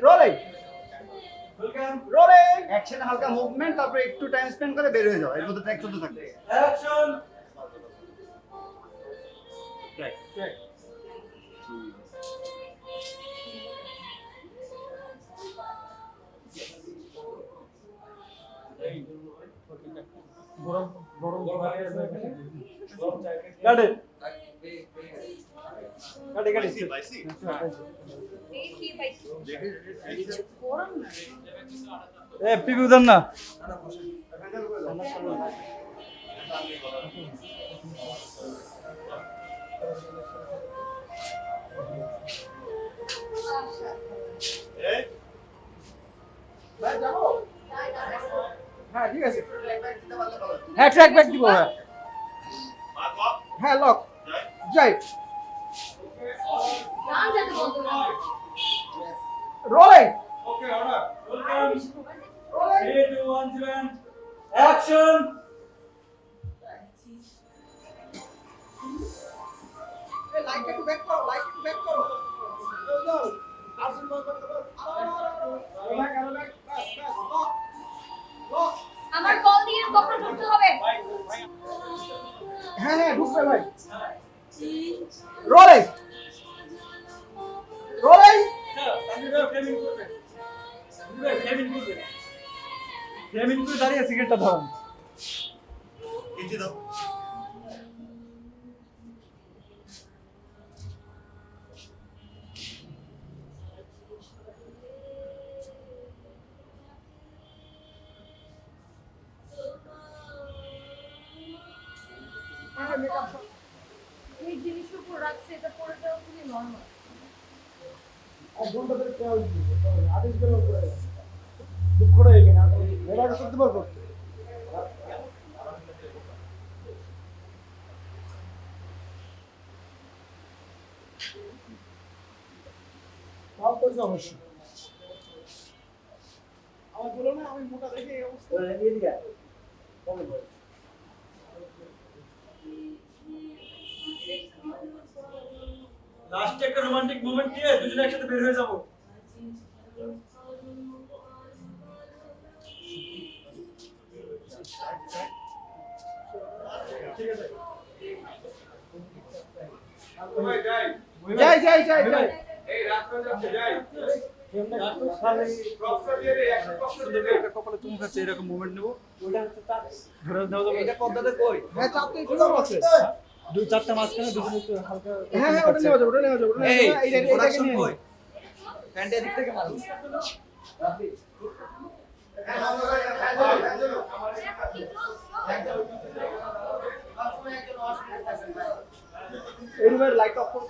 Rolling rolling action হালকা movement তারপর একটু টাইম স্পেন্ড করে বের হয়ে যাও এর মধ্যে ট্র্যাক চলতে থাকবে অ্যাকশন ট্র্যাক ট্র্যাক গরম গাড়ি গাড়ি পাইছি এ পিপি উদান না হ্যাঁ ঠিক আছে হ্যাঁ ট্র্যাক ব্যাক দিব হ্যাঁ হ্যাঁ লক যাই rolling okay order roll 3 2 1 0 action light একটু ব্যাক করো লাইট একটু ব্যাক করো যাও আসুন বল করতে বল আরো ব্যাক লক লক আমার কল দিয়ে কখন ঢুকতে হবে? হ্যাঁ হ্যাঁ ঢুকবে ভাই রোলিং রোলিং ফ্রেমিং করে দাঁড়িয়ে সিগারেটটা ধরুন ইঞ্চি দাও এই জিনিসের উপর রাখছে এটা পরে দেওয়া খুবই নরমাল। এক ঘন্টা ধরে কেউ আদেশ দিল করে দুঃখ রয়ে গেল এটা আগে সত্যি বলবো সব করছে অবশ্যই আমার বলো না আমি মোটা দেখে এই অবস্থা নিয়ে দিগা বলো লাস্টে একটা রোমান্টিক মোমেন্ট দিয়ে দুজনে একসাথে বের হয়ে যাবো ঠিক আছে যাই যাই যাই যাই এই রাত হয়ে যাচ্ছে যাই কপালে চুমু খাচ্ছে এরকম মুভমেন্ট নেবো ধরে নেওয়া যাবে এটা পদ্মাতে কই হ্যাঁ চাপতে একটু আছে দুই চারটা মাঝখানে দুজনে একটু হালকা হ্যাঁ হ্যাঁ ওটা নেওয়া যাবে ওটা নেওয়া যাবে এইটাকে নিয়ে নিই। প্যান্টের দিক থেকে মারুন এই রুমের লাইট অফ করো